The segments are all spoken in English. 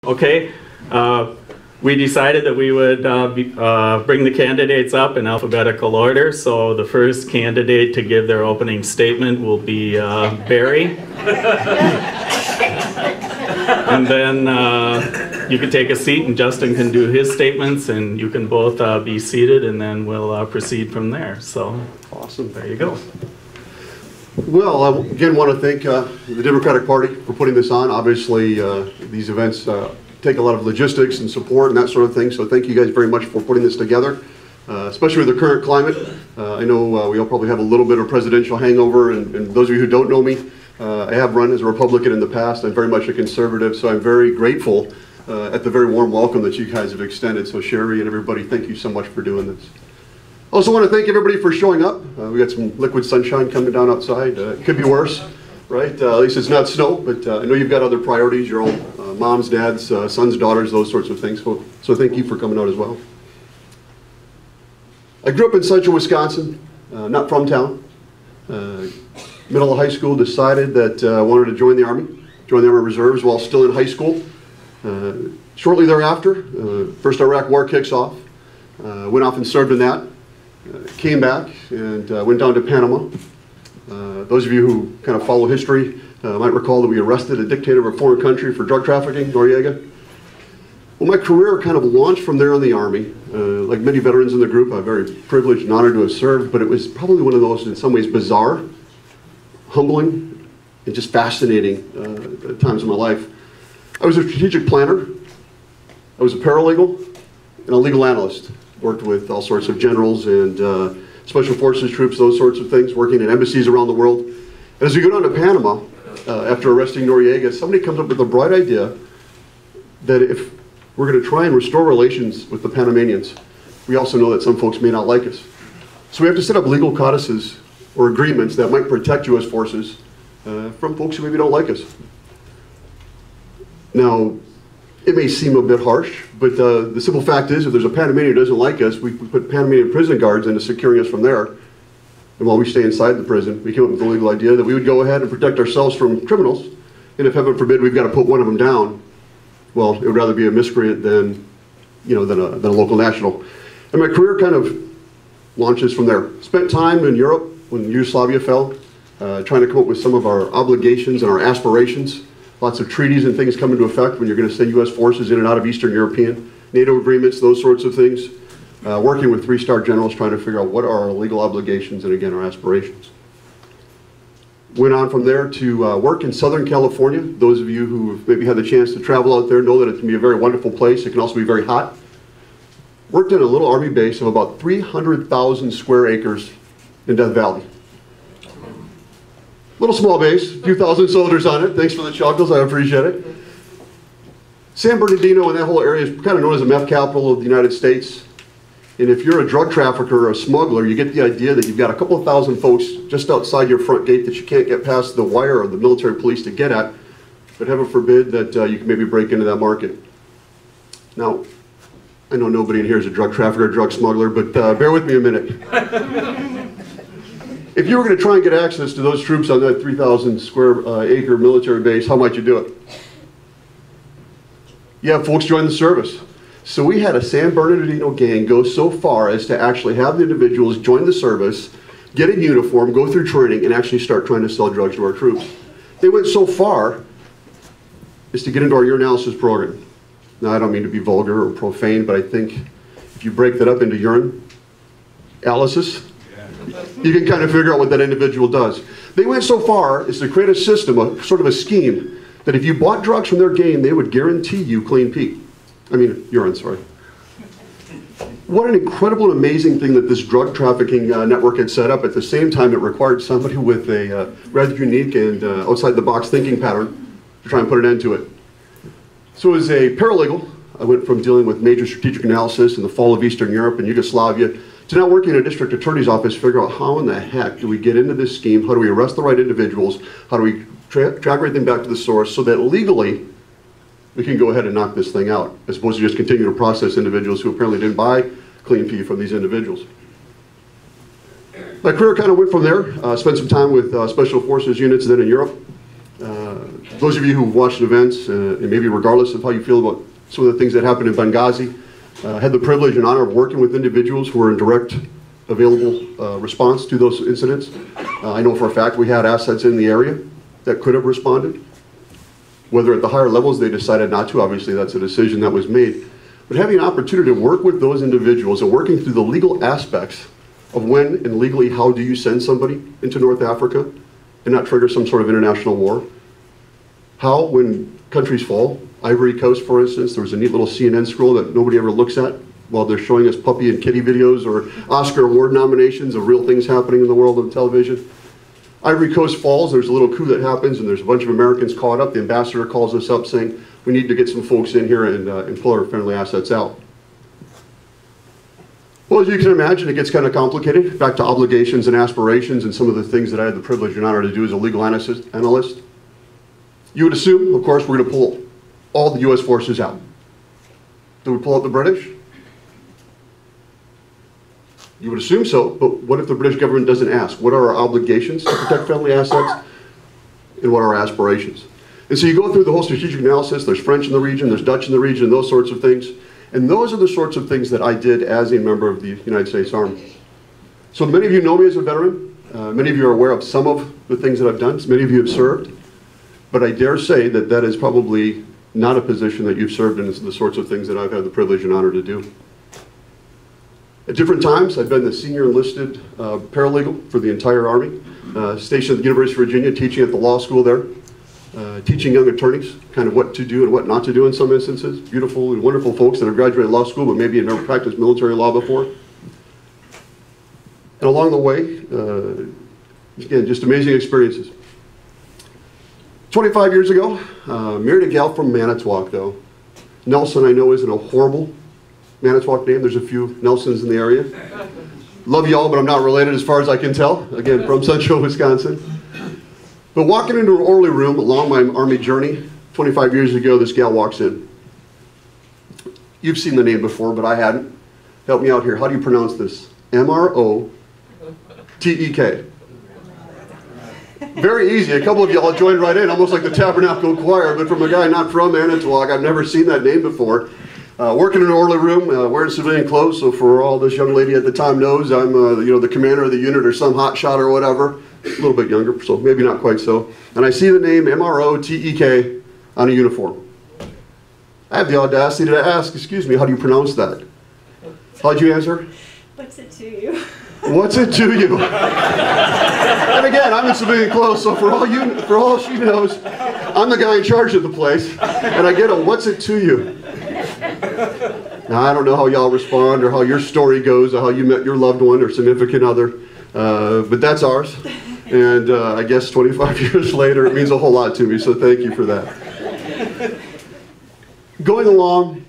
Okay. We decided that we would bring the candidates up in alphabetical order. So the first candidate to give their opening statement will be Barry. And then you can take a seat and Justin can do his statements, and you can both be seated, and then we'll proceed from there. So awesome. There you go. Well, I again want to thank the Democratic Party for putting this on. Obviously, these events take a lot of logistics and support and that sort of thing, so thank you guys very much for putting this together, especially with the current climate. I know we all probably have a little bit of presidential hangover, and those of you who don't know me, I have run as a Republican in the past. I'm very much a conservative, so I'm very grateful at the very warm welcome that you guys have extended. So Sherry and everybody, thank you so much for doing this. I also want to thank everybody for showing up. We got some liquid sunshine coming down outside. It could be worse, right? At least it's not snow, but I know you've got other priorities, your own moms, dads, sons, daughters, those sorts of things. So thank you for coming out as well. I grew up in central Wisconsin, not from town. Middle of high school, decided that I wanted to join the Army Reserves while still in high school. Shortly thereafter, first Iraq War kicks off. Went off and served in that. Came back and went down to Panama. Those of you who kind of follow history might recall that we arrested a dictator of a foreign country for drug trafficking, Noriega. Well, my career kind of launched from there in the Army. Like many veterans in the group, I'm very privileged and honored to have served, but it was probably one of those, in some ways, bizarre, humbling, and just fascinating times in my life. I was a strategic planner. I was a paralegal and a legal analyst. Worked with all sorts of generals and special forces troops, those sorts of things, working in embassies around the world. And as we go down to Panama, after arresting Noriega, somebody comes up with a bright idea that if we're going to try and restore relations with the Panamanians, we also know that some folks may not like us. So we have to set up legal codices or agreements that might protect U.S. forces from folks who maybe don't like us. Now, it may seem a bit harsh, but the simple fact is, if there's a Panamanian who doesn't like us, we put Panamanian prison guards into securing us from there. And while we stay inside the prison, we came up with the legal idea that we would go ahead and protect ourselves from criminals. And if heaven forbid we've got to put one of them down, well, it would rather be a miscreant than, than a local national. And my career kind of launches from there. Spent time in Europe when Yugoslavia fell, trying to come up with some of our obligations and our aspirations. Lots of treaties and things come into effect when you're going to send U.S. forces in and out of Eastern European, NATO agreements, those sorts of things. Working with three-star generals trying to figure out what are our legal obligations and, again, our aspirations. Went on from there to work in Southern California. Those of you who have maybe had the chance to travel out there know that it can be a very wonderful place. It can also be very hot. Worked in a little Army base of about 300,000 square acres in Death Valley. Little small base, a few thousand soldiers on it. Thanks for the chuckles, I appreciate it. San Bernardino and that whole area is kind of known as the meth capital of the United States. And if you're a drug trafficker or a smuggler, you get the idea that you've got a couple of thousand folks just outside your front gate that you can't get past the wire or the military police to get at. But heaven forbid that you can maybe break into that market. Now, I know nobody in here is a drug trafficker or drug smuggler, but bear with me a minute. If you were going to try and get access to those troops on that 3,000 square acre military base, how might you do it? You have folks join the service. So we had a San Bernardino gang go so far as to actually have the individuals join the service, get in uniform, go through training, and actually start trying to sell drugs to our troops. They went so far as to get into our urinalysis program. Now, I don't mean to be vulgar or profane, but I think if you break that up into urine analysis, you can kind of figure out what that individual does. They went so far as to create a system, sort of a scheme, that if you bought drugs from their gang, they would guarantee you clean pee. Urine, sorry. What an incredible and amazing thing that this drug trafficking network had set up. At the same time, it required somebody with a rather unique and outside-the-box thinking pattern to try and put an end to it. So as a paralegal, I went from dealing with major strategic analysis in the fall of Eastern Europe and Yugoslavia to now working in a district attorney's office to figure out how in the heck do we get into this scheme, how do we arrest the right individuals, how do we track everything back to the source so that legally we can go ahead and knock this thing out, as opposed to just continue to process individuals who apparently didn't buy clean pee from these individuals. My career kind of went from there. Spent some time with special forces units then in Europe. Those of you who've watched events, and maybe regardless of how you feel about some of the things that happened in Benghazi, had the privilege and honor of working with individuals who were in direct available response to those incidents. I know for a fact we had assets in the area that could have responded. Whether at the higher levels they decided not to, obviously that's a decision that was made. But having an opportunity to work with those individuals and working through the legal aspects of when and legally how do you send somebody into North Africa and not trigger some sort of international war. How, when countries fall, Ivory Coast, for instance, there was a neat little CNN scroll that nobody ever looks at while they're showing us puppy and kitty videos or Oscar award nominations of real things happening in the world of television. Ivory Coast falls, there's a little coup that happens, and there's a bunch of Americans caught up. The ambassador calls us up saying, we need to get some folks in here and pull our friendly assets out. Well, as you can imagine, it gets kind of complicated. Back to obligations and aspirations and some of the things that I had the privilege and honor to do as a legal analyst. You would assume, of course, we're going to pull all the U.S. forces out. Do we pull out the British? You would assume so, but what if the British government doesn't ask? What are our obligations to protect friendly assets, and what are our aspirations? And so you go through the whole strategic analysis. There's French in the region, there's Dutch in the region, those sorts of things. And those are the sorts of things that I did as a member of the United States Army. So many of you know me as a veteran. Many of you are aware of some of the things that I've done. Many of you have served. But I dare say that that is probably not a position that you've served in, the sorts of things that I've had the privilege and honor to do. At different times, I've been the senior enlisted paralegal for the entire Army, stationed at the University of Virginia, teaching at the law school there, teaching young attorneys kind of what to do and what not to do in some instances. Beautiful and wonderful folks that have graduated law school, but maybe have never practiced military law before. And along the way, again, just amazing experiences. 25 years ago, married a gal from Manitowoc, though. Nelson, I know, isn't a horrible Manitowoc name. There's a few Nelsons in the area. Love y'all, but I'm not related as far as I can tell. Again, from Central Wisconsin. But walking into an orderly room along my Army journey, 25 years ago, this gal walks in. You've seen the name before, but I hadn't. Help me out here. How do you pronounce this? M-R-O-T-E-K. Very easy. A couple of y'all joined right in, almost like the Tabernacle Choir, but from a guy not from Manitowoc, I've never seen that name before. Working in an orderly room, wearing civilian clothes, so for all this young lady at the time knows, I'm the commander of the unit or some hot shot or whatever. A little bit younger, so maybe not quite so. And I see the name M-R-O-T-E-K on a uniform. I have the audacity to ask, excuse me, how do you pronounce that? How'd you answer? What's it to you? What's it to you? And again, I'm in civilian clothes, so for all she knows, I'm the guy in charge of the place, and I get a what's it to you? Now, I don't know how y'all respond or how your story goes or how you met your loved one or significant other, but that's ours. And I guess 25 years later, it means a whole lot to me, so thank you for that. Going along,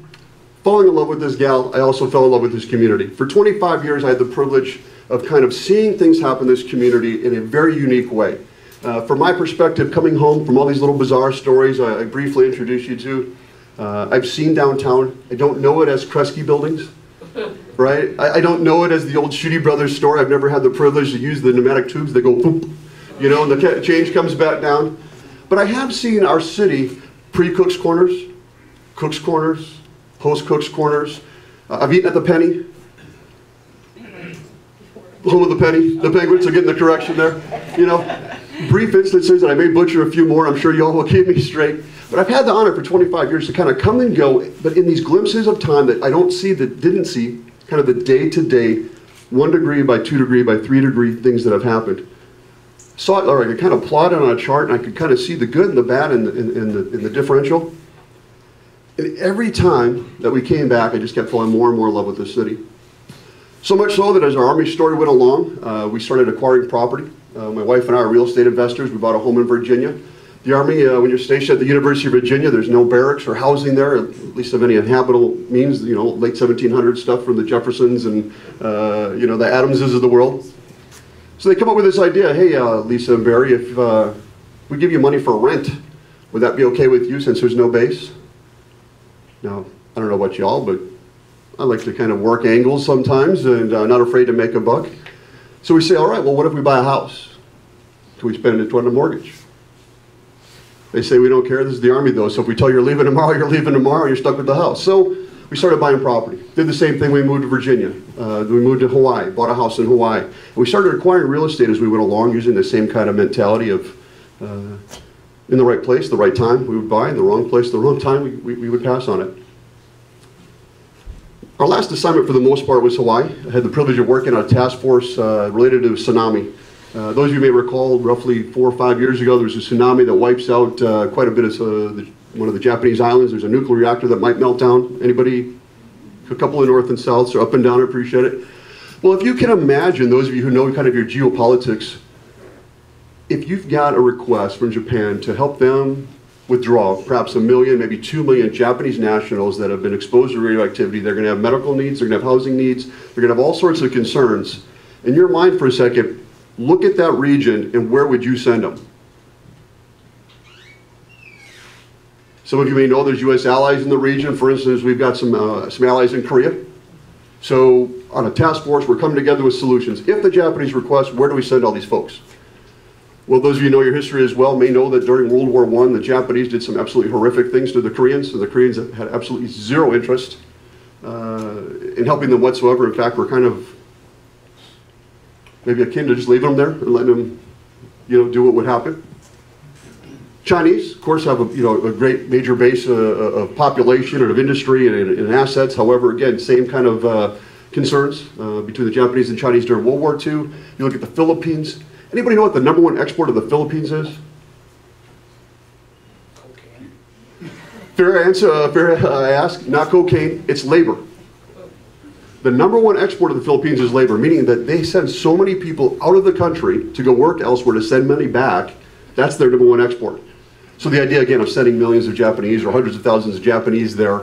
falling in love with this gal, I also fell in love with this community. For 25 years, I had the privilege of kind of seeing things happen in this community in a very unique way. From my perspective, coming home from all these little bizarre stories I briefly introduced you to, I've seen downtown. I don't know it as Kresge buildings, right? I don't know it as the old Shooty Brothers store. I've never had the privilege to use the pneumatic tubes that go poop, and the change comes back down. But I have seen our city pre-Cook's Corners, Cook's Corners, post-Cook's Corners. I've eaten at the Penny. Home of the Penny, the Penguins are getting the correction there. Brief instances, and I may butcher a few more, I'm sure y'all will keep me straight. But I've had the honor for 25 years to kind of come and go, but in these glimpses of time that I didn't see, kind of the day-to-day, 1 degree by 2 degree by 3 degree things that have happened. Saw it, or I could kind of plot it on a chart, and I could kind of see the good and the bad in the differential. And every time that we came back, I just kept falling more and more in love with this city. So much so that as our Army story went along, we started acquiring property. My wife and I are real estate investors. We bought a home in Virginia. The Army, when you're stationed at the University of Virginia, there's no barracks or housing there, at least of any inhabitable means, late 1700s stuff from the Jeffersons and, the Adamses of the world. So they come up with this idea, hey, Lisa and Barry, if we give you money for rent, would that be okay with you since there's no base? Now, I don't know about y'all, but I like to kind of work angles sometimes and not afraid to make a buck. So we say, all right, well, what if we buy a house? Can we spend it on a mortgage? They say we don't care, this is the Army though, so if we tell you you're leaving tomorrow, you're leaving tomorrow, you're stuck with the house. So we started buying property. Did the same thing when we moved to Virginia. We moved to Hawaii, bought a house in Hawaii. And we started acquiring real estate as we went along using the same kind of mentality of in the right place, the right time, we would buy, in the wrong place, the wrong time, we would pass on it. Our last assignment for the most part was Hawaii. I had the privilege of working on a task force related to tsunami. Those of you may recall, roughly 4 or 5 years ago, there was a tsunami that wipes out quite a bit of one of the Japanese islands. There's a nuclear reactor that might melt down. Anybody? A couple of north and south, so up and down, I appreciate it. Well, if you can imagine, those of you who know kind of your geopolitics, if you've got a request from Japan to help them withdraw perhaps 1 million, maybe 2 million Japanese nationals that have been exposed to radioactivity, they're going to have medical needs, they're going to have housing needs, they're going to have all sorts of concerns. In your mind for a second, look at that region and where would you send them? Some of you may know there's U.S. allies in the region. For instance, we've got some allies in Korea. So on a task force, we're coming together with solutions. If the Japanese request, where do we send all these folks? Well, those of you who know your history as well may know that during World War I, the Japanese did some absolutely horrific things to the Koreans, and the Koreans had absolutely zero interest in helping them whatsoever. In fact, we're kind of maybe akin to just leaving them there and letting them, do what would happen. Chinese, of course, have a great major base of population and of industry and assets. However, again, same kind of concerns between the Japanese and Chinese during World War II. You look at the Philippines. Anybody know what the #1 export of the Philippines is? Cocaine. Fair answer, fair ask. Not cocaine, it's labor. The #1 export of the Philippines is labor, meaning that they send so many people out of the country to go work elsewhere to send money back. That's their #1 export. So the idea, again, of sending millions of Japanese or hundreds of thousands of Japanese there,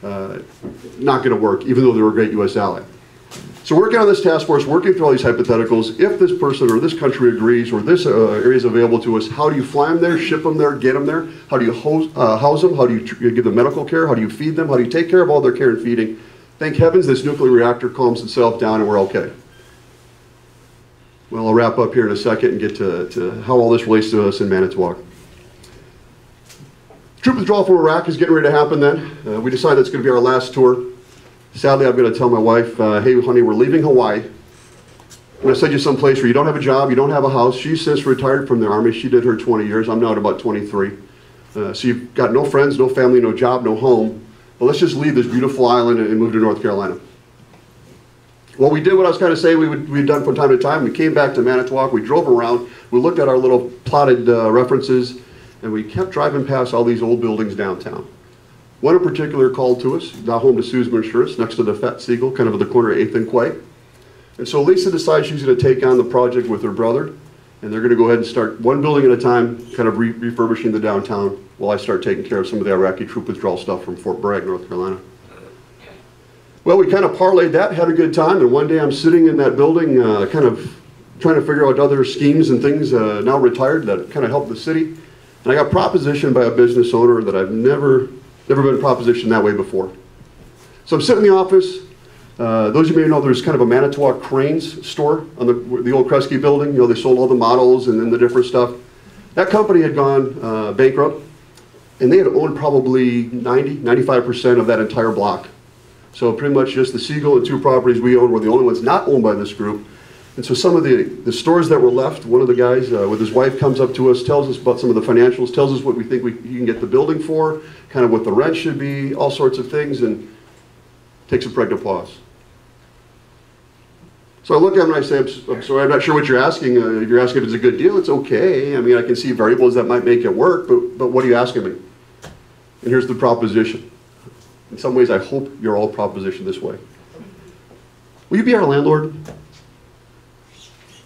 not going to work, even though they're a great U.S. ally. So working on this task force, working through all these hypotheticals, if this person or this country agrees or this area is available to us, how do you fly them there, ship them there, get them there? How do you house them? How do you give them medical care? How do you feed them? How do you take care of all their care and feeding? Thank heavens this nuclear reactor calms itself down and we're okay. Well, I'll wrap up here in a second and get to how all this relates to us in Manitowoc. Troop withdrawal from Iraq is getting ready to happen then. We decided that's going to be our last tour. Sadly, I'm going to tell my wife, hey, honey, we're leaving Hawaii. I'm going to send you someplace where you don't have a job, you don't have a house. She's since retired from the Army. She did her 20 years. I'm now at about 23. So you've got no friends, no family, no job, no home. But let's just leave this beautiful island and move to North Carolina. Well, we did what I was kind of saying we'd done from time to time. We came back to Manitowoc. We drove around. We looked at our little plotted references. And we kept driving past all these old buildings downtown. One in particular called to us, now home to Sue's Insurance, next to the Fat Seagull, kind of at the corner of 8th and Quay. And so Lisa decides she's going to take on the project with her brother, and they're going to go ahead and start one building at a time, kind of refurbishing the downtown, while I start taking care of some of the Iraqi troop withdrawal stuff from Fort Bragg, North Carolina. Well, we kind of parlayed that, had a good time, and one day I'm sitting in that building, kind of trying to figure out other schemes and things, now retired, that kind of help the city. And I got propositioned by a business owner that I've never been propositioned that way before. So I'm sitting in the office. Those of you may know there's kind of a Manitowoc Cranes store on the old Kresge building. They sold all the models and then the different stuff. That company had gone bankrupt, and they had owned probably 95% of that entire block. So pretty much just the Seagull and 2 properties we owned were the only ones not owned by this group. And so some of the stores that were left, one of the guys with his wife comes up to us, tells us about some of the financials, tells us what we think you can get the building for, kind of what the rent should be, all sorts of things, and takes a pregnant pause. So I look at him and I say, I'm sorry, I'm not sure what you're asking. If you're asking if it's a good deal, it's okay. I mean, I can see variables that might make it work, but what are you asking me? And here's the proposition. In some ways, I hope you're all propositioned this way. Will you be our landlord?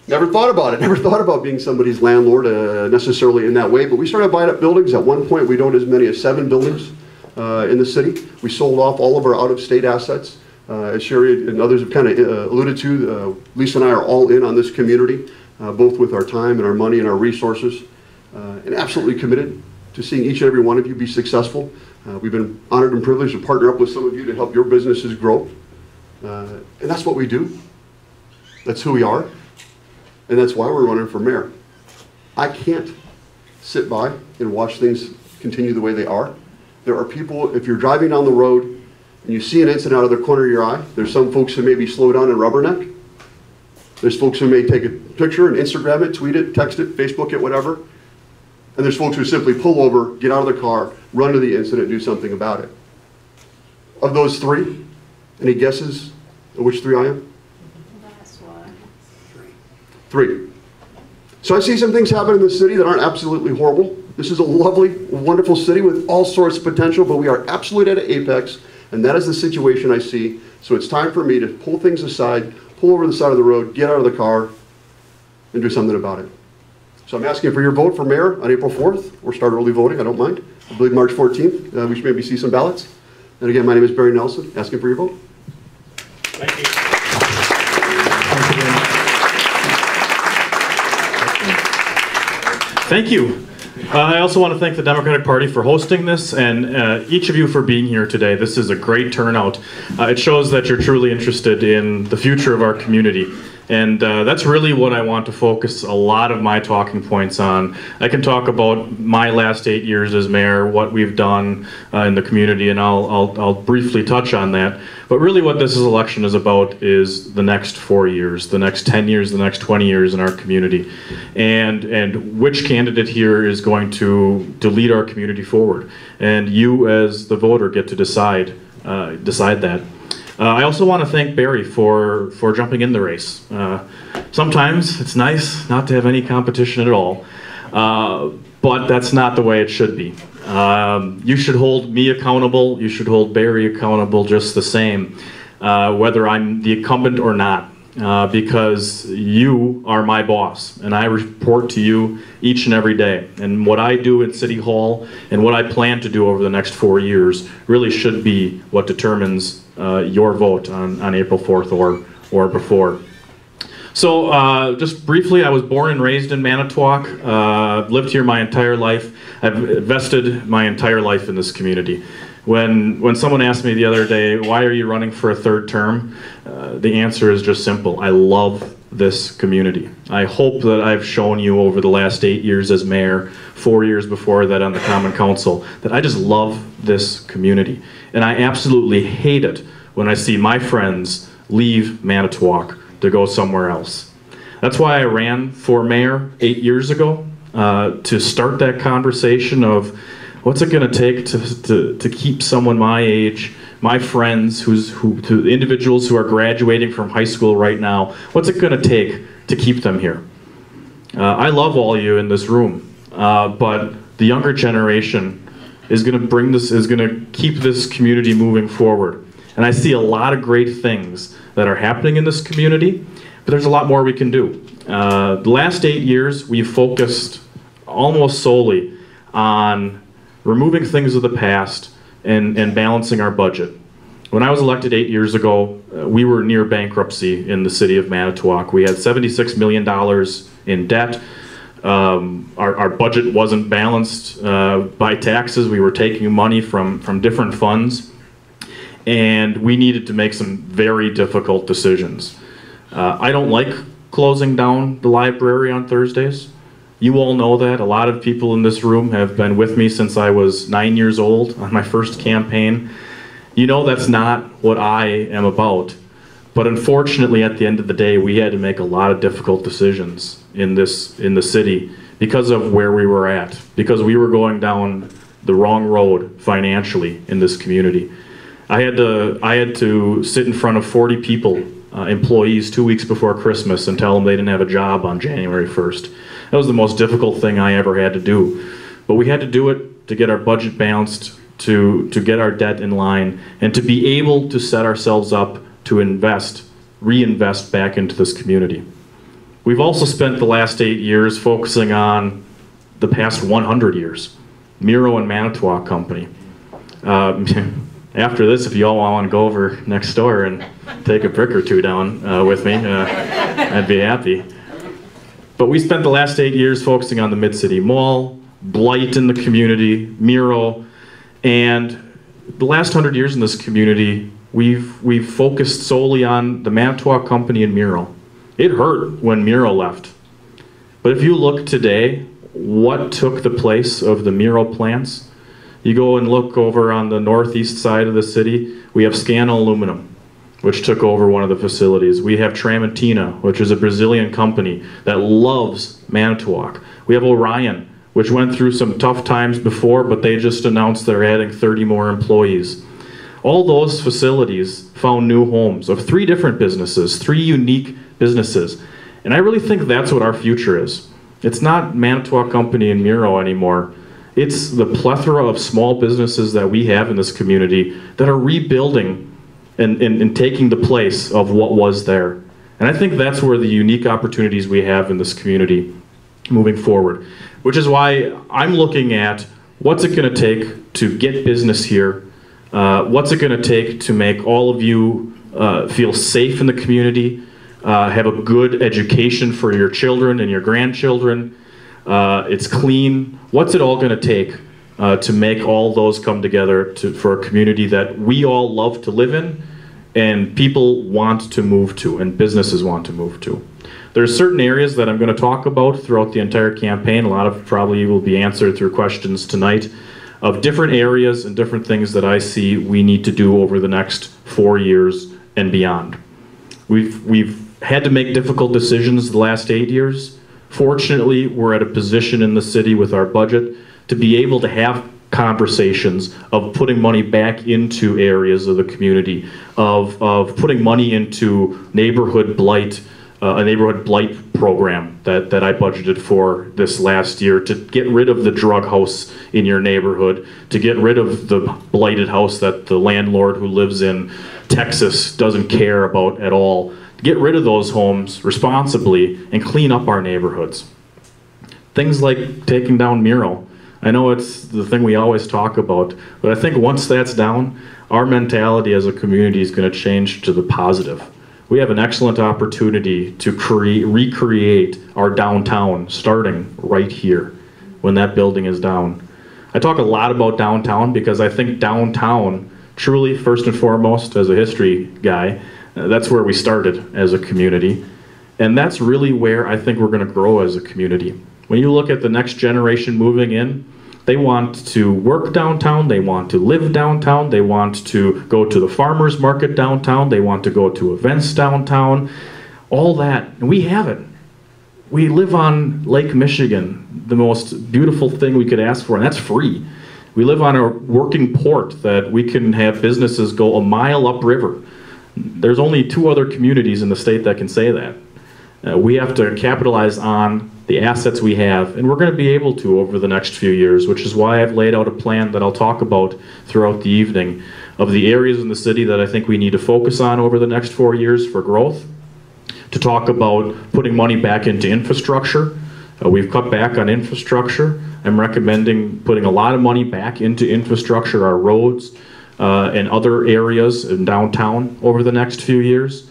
Never thought about it. Never thought about being somebody's landlord necessarily in that way. But we started buying up buildings. At one point, we'd owned as many as 7 buildings in the city. We sold off all of our out-of-state assets. As Sherry and others have kind of alluded to, Lisa and I are all in on this community, both with our time and our money and our resources, and absolutely committed to seeing each and every one of you be successful. We've been honored and privileged to partner up with some of you to help your businesses grow. And that's what we do. That's who we are. And that's why we're running for mayor. I can't sit by and watch things continue the way they are. There are people, if you're driving down the road and you see an incident out of the corner of your eye, there's some folks who maybe slow down and rubberneck. There's folks who may take a picture and Instagram it, tweet it, text it, Facebook it, whatever. And there's folks who simply pull over, get out of the car, run to the incident, do something about it. Of those three, any guesses of which three I am? Last one. Three. So I see some things happen in the city that aren't absolutely horrible. This is a lovely, wonderful city with all sorts of potential, but we are absolutely at an apex, and that is the situation I see. So it's time for me to pull things aside, pull over the side of the road, get out of the car, and do something about it. So I'm asking for your vote for mayor on April 4th, or start early voting, I don't mind. I believe March 14th, we should maybe see some ballots. And again, my name is Barry Nelson, asking for your vote. Thank you. Thank you. I also want to thank the Democratic Party for hosting this, and each of you for being here today. This is a great turnout. It shows that you're truly interested in the future of our community. And that's really what I want to focus a lot of my talking points on. I can talk about my last 8 years as mayor, what we've done in the community, and I'll briefly touch on that. But really what this election is about is the next 4 years, the next 10 years, the next 20 years in our community. And which candidate here is going to lead our community forward. And you as the voter get to decide that. I also want to thank Barry for jumping in the race. Sometimes it's nice not to have any competition at all, but that's not the way it should be. You should hold me accountable, you should hold Barry accountable just the same, whether I'm the incumbent or not, because you are my boss, and I report to you each and every day. And what I do in City Hall and what I plan to do over the next 4 years really should be what determines your vote on April 4th or before. So just briefly, I was born and raised in Manitowoc, lived here my entire life. I've invested my entire life in this community. When someone asked me the other day, why are you running for a third term? The answer is just simple. I love this community. I hope that I've shown you over the last 8 years as mayor, 4 years before that on the Common Council, that I just love this community. And I absolutely hate it when I see my friends leave Manitowoc to go somewhere else. That's why I ran for mayor 8 years ago, to start that conversation of what's it going to take to keep someone my age, my friends, to individuals who are graduating from high school right now, what's it going to take to keep them here? I love all of you in this room, but the younger generation is going to keep this community moving forward. And I see a lot of great things that are happening in this community, but there's a lot more we can do. The last 8 years, we've focused almost solely on removing things of the past and balancing our budget. When I was elected 8 years ago, we were near bankruptcy in the city of Manitowoc. We had $76 million in debt. Our budget wasn't balanced by taxes. We were taking money from different funds, and we needed to make some very difficult decisions. I don't like closing down the library on Thursdays. You all know that. A lot of people in this room have been with me since I was 9 years old on my first campaign. You know that's not what I am about. But unfortunately, at the end of the day, we had to make a lot of difficult decisions in the city because of where we were at, because we were going down the wrong road financially in this community. I had to sit in front of 40 people, employees, 2 weeks before Christmas and tell them they didn't have a job on January 1st. That was the most difficult thing I ever had to do. But we had to do it to get our budget balanced, to get our debt in line, and to be able to set ourselves up to reinvest back into this community. We've also spent the last 8 years focusing on the past 100 years. Miro and Manitowoc Company. After this, if you all want to go over next door and take a brick or two down with me, I'd be happy. But we spent the last 8 years focusing on the Mid-City Mall, blight in the community, Miro, and the last 100 years in this community, we've focused solely on the Manitowoc Company and Miro. It hurt when Miro left. But if you look today, what took the place of the Miro plants. You go and look over on the northeast side of the city, we have Scano Aluminum, which took over one of the facilities. We have Tramontina, which is a Brazilian company that loves Manitowoc. We have Orion, which went through some tough times before, but they just announced they're adding 30 more employees. All those facilities found new homes of 3 different businesses, 3 unique businesses. And I really think that's what our future is. It's not Manitowoc Company and Miro anymore. It's the plethora of small businesses that we have in this community that are rebuilding and taking the place of what was there. And I think that's where the unique opportunities we have in this community moving forward, which is why I'm looking at what's it going to take to get business here. What's it going to take to make all of you feel safe in the community, have a good education for your children and your grandchildren, it's clean. What's it all going to take to make all those come together for a community that we all love to live in and people want to move to and businesses want to move to? There's certain areas that I'm going to talk about throughout the entire campaign. A lot of probably will be answered through questions tonight, of different areas and different things that I see we need to do over the next 4 years and beyond. We've had to make difficult decisions the last 8 years. Fortunately, we're at a position in the city with our budget to be able to have conversations of putting money back into areas of the community, of putting money into neighborhood blight, a neighborhood blight program that I budgeted for this last year to get rid of the drug house in your neighborhood, to get rid of the blighted house that the landlord who lives in Texas doesn't care about at all. Get rid of those homes responsibly and clean up our neighborhoods. Things like taking down Miro. I know it's the thing we always talk about, but I think once that's down, our mentality as a community is going to change to the positive. We have an excellent opportunity to recreate our downtown starting right here when that building is down. I talk a lot about downtown because I think downtown, truly, first and foremost, as a history guy, that's where we started as a community. And that's really where I think we're going to grow as a community. When you look at the next generation moving in, they want to work downtown, they want to live downtown, they want to go to the farmer's market downtown, they want to go to events downtown, all that. And we have it. We live on Lake Michigan, the most beautiful thing we could ask for, and that's free. We live on a working port that we can have businesses go a mile upriver. There's only 2 other communities in the state that can say that. We have to capitalize on the assets we have, and we're going to be able to over the next few years, which is why I've laid out a plan that I'll talk about throughout the evening of the areas in the city that I think we need to focus on over the next 4 years for growth, to talk about putting money back into infrastructure. We've cut back on infrastructure. I'm recommending putting a lot of money back into infrastructure, our roads, and other areas in downtown over the next few years.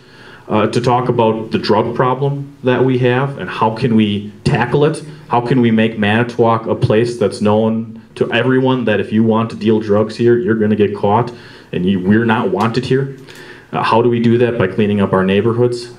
To talk about the drug problem that we have and how can we tackle it. How can we make Manitowoc a place that's known to everyone that if you want to deal drugs here, you're going to get caught and we're not wanted here. How do we do that? By cleaning up our neighborhoods.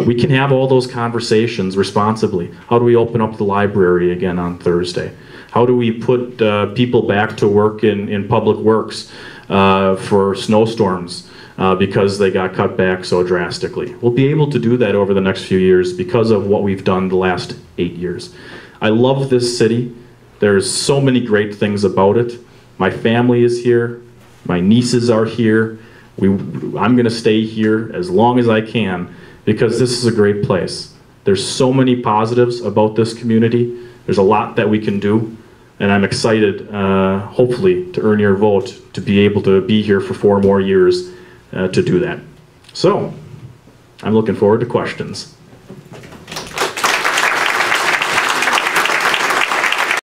We can have all those conversations responsibly. How do we open up the library again on Thursday? How do we put people back to work in public works for snowstorms? Because they got cut back so drastically. We'll be able to do that over the next few years because of what we've done the last 8 years. I love this city. There's so many great things about it. My family is here. My nieces are here. I'm going to stay here as long as I can because this is a great place. There's so many positives about this community. There's a lot that we can do. And I'm excited, hopefully, to earn your vote to be able to be here for 4 more years to do that. So, I'm looking forward to questions.